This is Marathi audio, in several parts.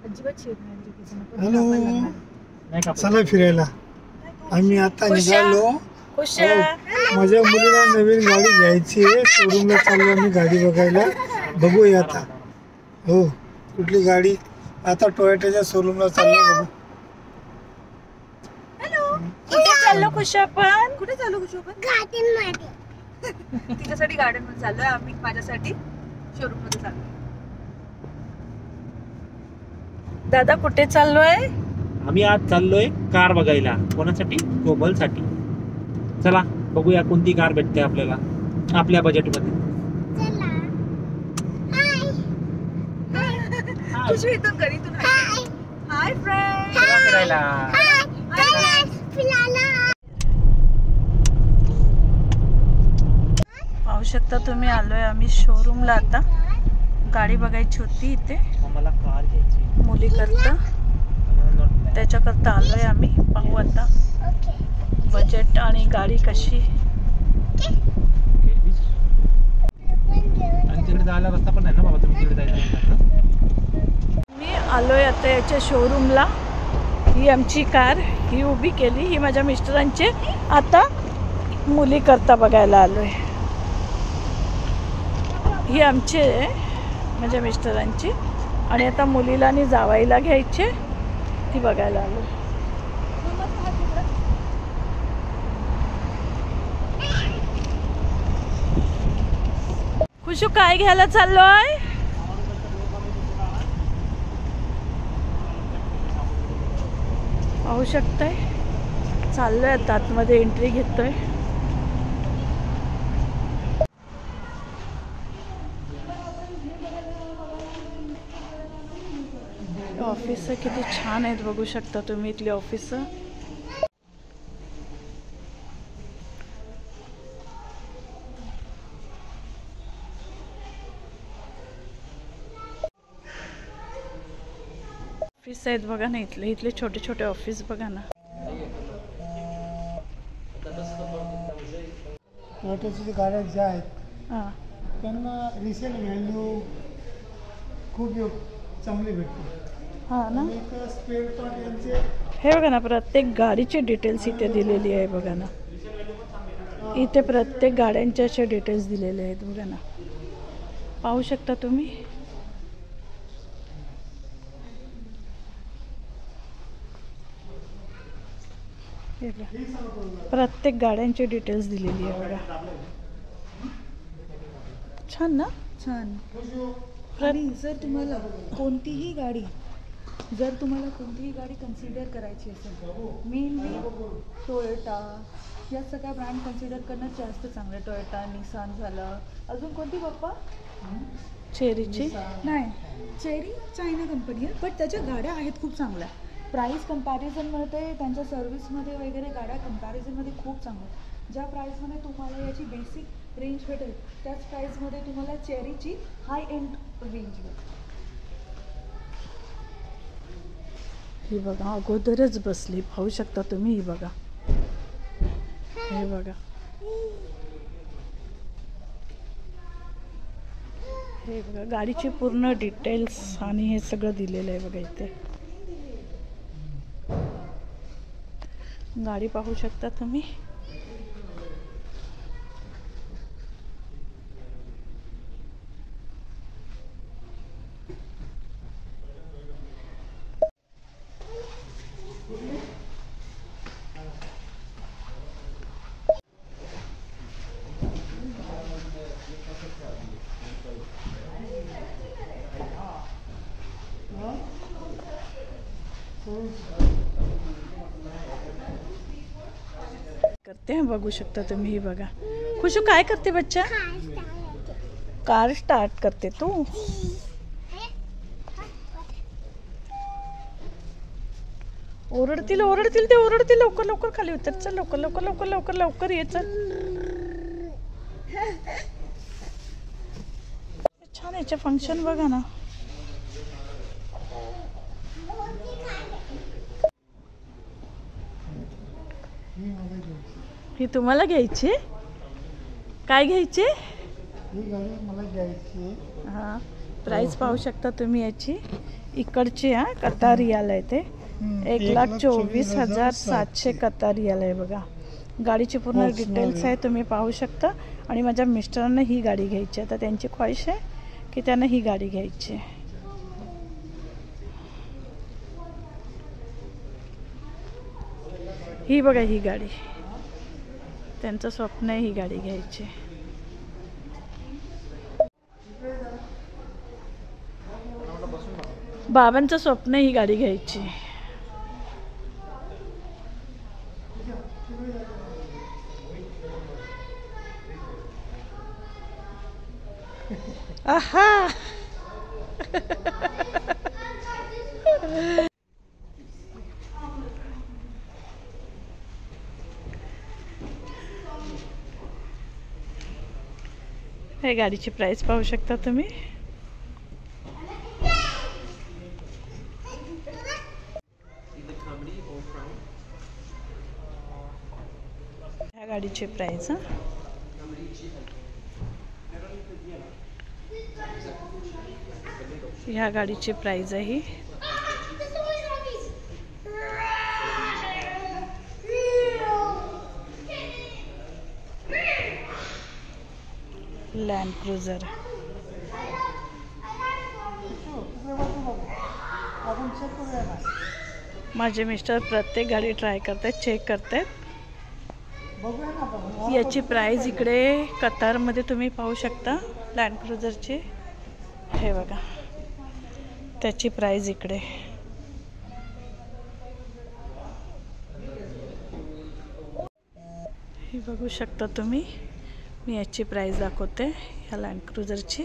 हॅलो, चला फिरायला. आम्ही आता निघालो. माझ्या मुलीला नवीन गाडी घ्यायची आहे. शोरूमला चाललो आम्ही गाडी बघायला. बघूया आता. हो, कुठली गाडी. आता टोयोटाच्या शोरूमला चाललो. बघू. कुठे चाललो खुश आपण? कुठे चाललो खुश आपण? गार्डन मध्ये. तिच्यासाठी गार्डन मध्ये चाललोय आम्ही, माझ्यासाठी शोरूम मध्ये चाललोय. दादा कुठे चाललोय? आम्ही आज चाललोय कार बघायला. कोणासाठी? कोमल साठी. चला बघूया कोणती कार भेटते आपल्याला आपल्या बजेटमध्ये. खुश इथून घरीतून. Hi friend. फिरायला. पाहू शकता तुम्ही, आलोय आम्ही शोरूमला. आता गाडी बघायची होती इथे, मला कार घ्यायची मुली करता, त्याच्याकरता आलोय आम्ही. पाहू आता बजेट आणि गाडी कशी. आणि तिकडे जायला रस्ता पण नाही ना बाबा, तुम्ही तिकडे जायचं. मी आलोय आता याच्या शोरूमला. ही आमची कार ही उभी केली, ही माझ्या मिस्टरांची. आता मुली करता बघायला आलोय. ही आमची आहे माझ्या मिस्टरांची, आणि आता मुलीला आणि जावाईला घ्यायचे, ती बघायला आलो. खुशू काय घ्यायला चाललोय? पाहू शकताय, चाललोय आता आतमध्ये, एंट्री घेतोय. ऑफिस किती छान आहेत बघू शकता तुम्ही इथली ऑफिस. ऑफिस आहेत बघा ना इथले छोटे छोटे ऑफिस बघा ना. टोयोटाची गाड्या ज्या आहेत त्यांना रिसेल व्हॅल्यू खूप चांगली भेटते. हा ना, स्पेअर पार्ट यांचे हे बघा ना, प्रत्येक गाडीची डिटेल्स इथे दिलेली आहे बघा ना. इथे प्रत्येक गाड्यांचे असे डिटेल्स दिलेले आहेत बघा ना, पाहू शकता तुम्ही. प्रत्येक गाड्यांची डिटेल्स दिलेली आहे बघा. छान ना, छान. आणि जर तुम्हाला कोणतीही गाडी कन्सिडर करायची असेल, मेनली टोयोटा या सगळ्या ब्रँड कन्सिडर करणं जास्त चांगलं. टोयोटा, निसान झालं, अजून कोणती पप्पा? चेरीची नाही, चेरी चायना कंपनी आहे, बट त्याच्या गाड्या आहेत खूप चांगल्या. प्राईस कंपॅरिझनमध्ये, त्यांच्या सर्व्हिसमध्ये वगैरे गाड्या कंपॅरिझनमध्ये खूप चांगल्या. ज्या प्राईसमध्ये तुम्हाला याची बेसिक रेंज भेटेल, त्याच प्राईसमध्ये तुम्हाला चेरीची हाय एंड रेंज भेटेल. ही बघा अगोदरच बसली, पाहू शकता तुम्ही. ही बघा, हे बघा, हे बघा गाडीची पूर्ण डिटेल्स आणि हे सगळं दिलेलं आहे बघा इथे. गाडी पाहू शकता तुम्ही. करते हैं, बघू शकता तुम्ही. ही बघा, खुशू काय करते बच्चा? कार स्टार्ट करते तू. ओरडतील ते, ओरडतील. लवकर लवकर खाली उतर, चल लवकर लवकर लवकर लवकर लवकर ये, चल. छान याचे फंक्शन बघा ना. ही तुम्हाला घ्यायची? काय घ्यायचे? ही गाडी मला घ्यायची. हां, प्राइस पाहू शकता तुम्ही याची. इकडची कतार रियाल आहे ते 1,24,700 कतार रियाल आहे बघा. गाडीची पूर्ण डिटेल्स आहे तुम्ही पाहू शकता. आणि माझ्या मिस्टरांना ही गाडी घ्यायची आहे, तर त्यांची ख्वाहिश आहे की त्यांना ही गाडी घ्यायची आहे. ही बघा ही गाडी, त्यांचं स्वप्न आहे ही गाडी घ्यायची. बाबांचं स्वप्न ही गाडी घ्यायची. आहा हे गाडीची प्राइस पाहू शकता तुम्ही. ह्या गाडीची प्राइस ह्या गाडीची प्राइस आहे ही. Land Cruiser. माझे मिस्टर प्रत्येक गाडी ट्राय करतात, चेक करतात. याची प्राइस इकडे कतारमध्ये तुम्ही पाहू शकता लँड क्रुझरची. हे बघा त्याची प्राइस इकडे. हे बघू शकता तुम्ही. मी याची प्राइस दाखवते ह्या लँड क्रुझरची.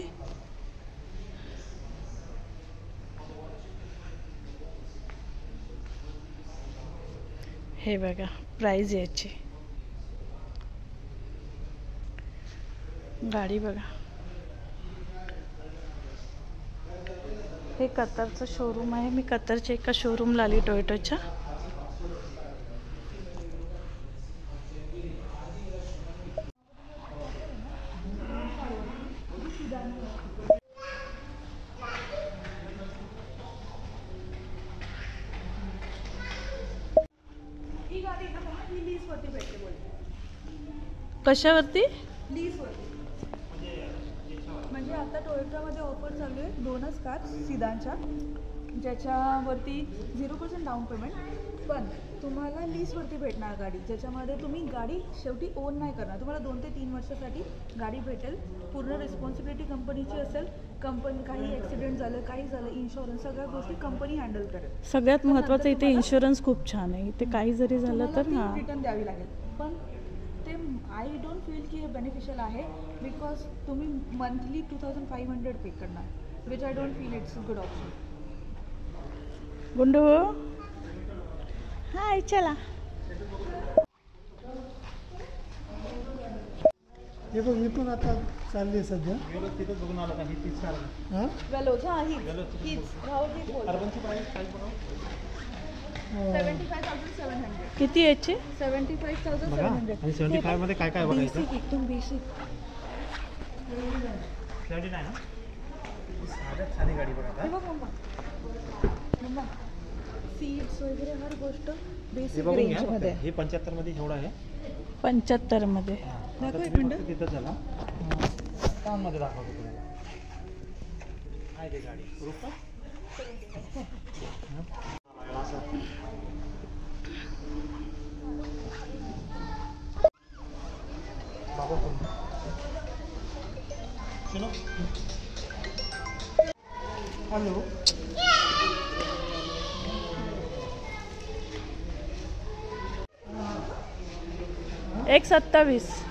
हे बघा प्राइस याची. गाडी बघा. हे कतारचं शोरूम आहे. मी कतारच्या एका शोरूमला आली टोयोटाच्या. कशावरती? म्हणजे आता टोयोटामध्ये ऑफर चालू आहे 2च कार सिदानच्या, ज्याच्यावरती 0% डाऊन पेमेंट, पण तुम्हाला लीजवरती भेटणार गाडी, ज्याच्यामध्ये तुम्ही गाडी शेवटी ओन नाही करणार. तुम्हाला 2 ते 3 वर्षासाठी गाडी भेटेल. पूर्ण रिस्पॉन्सिबिलिटी कंपनीची असेल. कंपनी काही ॲक्सिडेंट झालं, काही झालं, इन्शुरन्स सगळ्या गोष्टी कंपनी हँडल करेल. सगळ्यात महत्त्वाचं इथे इन्शुरन्स खूप छान आहे. इथे काही जरी झालं तर रिटर्न द्यावी लागेल. पण ते आय डोंट फील की हे बेनिफिशियल आहे, बिकॉज तुम्ही मंथली 2500 पे करणार, which I don't feel it's a good option. गुंडू हाय चला. हे बघ मी पण आता चालली सध्या. तिथेच बघून आलं का ही 30 कार. हां वेलोज हीच राहुल बोल. अर्बनची प्राइस काय बघा. 75,700. किती याची? 75,700. आणि 75 मध्ये काय काय बघायचं? बेसिक एकदम बेसिक. 79 ना. साधी गाडी बघा. हे बघ मम्मा सीट्स वगैरे हर गोष्ट बेसिक रेंज रेंज मध्ये. हे 75 मध्ये एवढं आहे. 75 मध्ये. दाखव एक मिनिट. तिथं चला मध्ये दाखवतो तुम्हाला. आहे ते गाडी रूपा. बाबा कोण? चलो हॅलो. 127.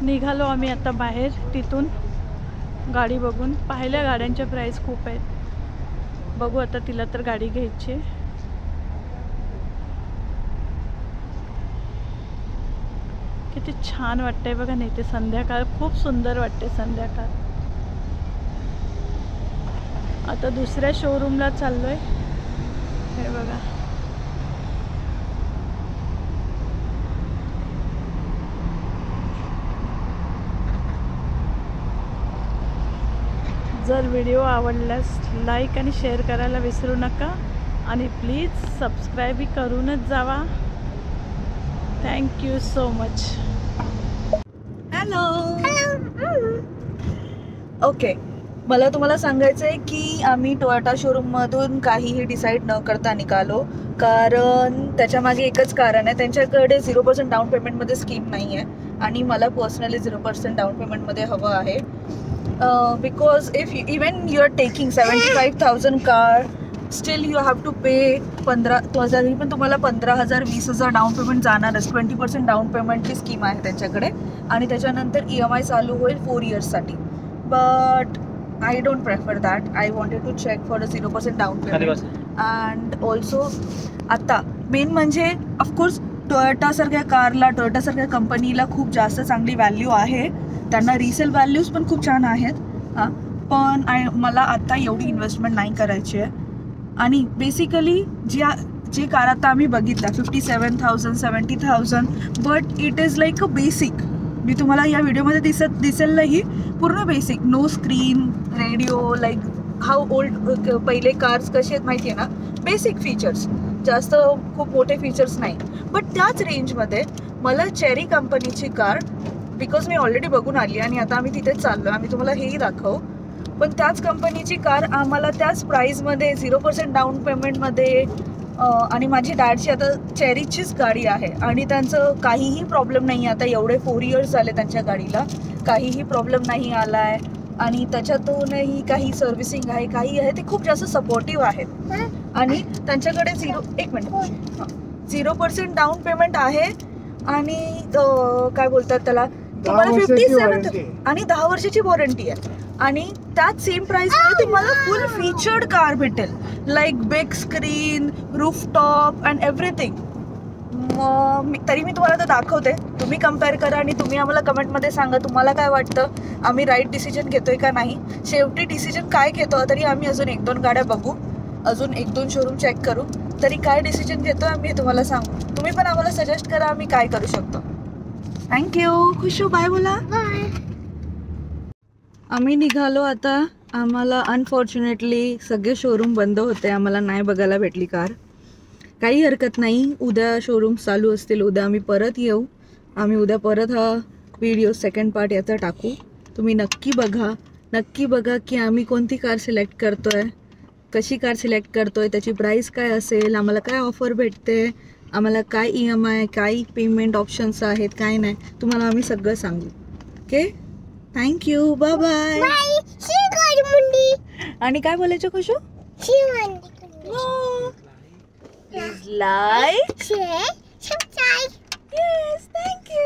निघालो आम्ही आता बाहेर. तिथून गाडी बघून पाहिल्या गाड्यांच्या प्राइस खूप आहेत. बघू आता तिला तर गाडी घ्यायची आहे. किती छान वाटतंय बघा. नाही ते संध्याकाळ खूप सुंदर वाटते संध्याकाळ. आता दुसऱ्या शोरूमला चाललोय. हे बघा जर व्हिडिओ आवडल्यास लाईक आणि शेअर करायला विसरू नका आणि प्लीज सबस्क्राईबही करूनच जावा. Thank you so much. Hello. Okay, मला तुम्हाला सांगायचं आहे की आम्ही टोयोटा शोरूममधून काहीही डिसाईड न करता निघालो, कारण त्याच्यामागे एकच कारण आहे. त्यांच्याकडे 0% डाऊन पेमेंटमध्ये स्कीम नाही आहे आणि मला पर्सनली 0% डाऊन पेमेंटमध्ये हवं आहे. Because if even you are taking 75,000 car, still you have to pay 15,000, पण तुम्हाला 15,000 20,000 डाऊन पेमेंट जाणारच. 20% डाऊन पेमेंटची स्कीम आहे त्यांच्याकडे आणि त्याच्यानंतर EMI चालू होईल 4 इयर्ससाठी. But I don't prefer that. I wanted to check for the 0% down payment. And also आता मेन म्हणजे ऑफकोर्स टोयोटासारख्या कारला, टोयोटासारख्या कंपनीला खूप जास्त चांगली व्हॅल्यू आहे. त्यांना रिसेल व्हॅल्यूज पण खूप छान आहेत. हां, पण मला आता एवढी इन्व्हेस्टमेंट नाही करायची आहे. आणि बेसिकली जे कार आता आम्ही बघितल्या 57,000 70,000, but it is like a basic. मी तुम्हाला या व्हिडिओमध्ये दिसेल नाही, पूर्ण basic, no screen, radio, like how old पहिले कार्स कसे आहेत माहिती आहे ना, बेसिक फीचर्स, जास्त खूप मोठे फीचर्स नाही. बट त्याच रेंजमध्ये मला चेरी कंपनीची कार, बिकॉज मी ऑलरेडी बघून आली आणि आता आम्ही तिथेच चाललो, आम्ही तुम्हाला हेही दाखवू, पण त्याच कंपनीची कार आम्हाला त्याच प्राईजमध्ये 0% डाऊन पेमेंटमध्ये, आणि माझी डॅडची आता चेरीचीच गाडी आहे आणि त्यांचं काहीही प्रॉब्लेम नाही आहे. आता एवढे 4 इयर्स झाले त्यांच्या गाडीला, काहीही प्रॉब्लेम नाही आला आहे आणि त्याच्यातूनही काही सर्व्हिसिंग आहे, काही आहे, ते खूप जास्त सपोर्टिव्ह आहेत. आणि त्यांच्याकडे 0% डाऊन पेमेंट आहे आणि काय बोलतात त्याला, तुम्हाला 57 आणि 10 वर्षाची वॉरंटी आहे. आणि त्याच सेम प्राईसमध्ये तुम्हाला फुल फीचर्ड कार भेटेल, like big screen, rooftop and everything. तरी मी तुम्हाला तर दाखवते, तुम्ही कम्पेअर करा आणि तुम्ही आम्हाला कमेंटमध्ये सांगा तुम्हाला काय वाटतं, आम्ही राईट डिसिजन घेतोय का नाही. शेवटी डिसिजन काय घेतो तरी आम्ही अजून 1-2 गाड्या बघू, अजून 1-2 शोरूम चेक करू, तरी काय डिसिजन घेतो आम्ही हे तुम्हाला सांगू. तुम्ही पण आम्हाला सजेस्ट करा आम्ही काय करू शकतो. थँक्यू. खुशू, बाय बोला. आम्ही निघालो आता. आम्हाला अनफॉर्च्युनेटली सगळे शोरूम बंद होते, आम्हाला नाही बघायला भेटली कार. काही हरकत नाही, उद्या शोरूम चालू असतील, उद्या आम्ही परत येऊ. आम्ही उद्या परत हा व्हिडिओ सेकंड पार्ट याचा टाकू. तुम्ही नक्की बघा की आम्ही कोणती कार सिलेक्ट करतो आहे, कशी कार सिलेक्ट करतो आहे, त्याची प्राईस काय असेल, आम्हाला काय ऑफर भेटते, आम्हाला काय EMI, काय पेमेंट ऑप्शन्स आहेत, काय नाही, तुम्हाला आम्ही सगळं सांगू. Okay, thank you, bye bye. आणि काय बोलायचं Khushu? Like, share, subscribe. Yes, thank you.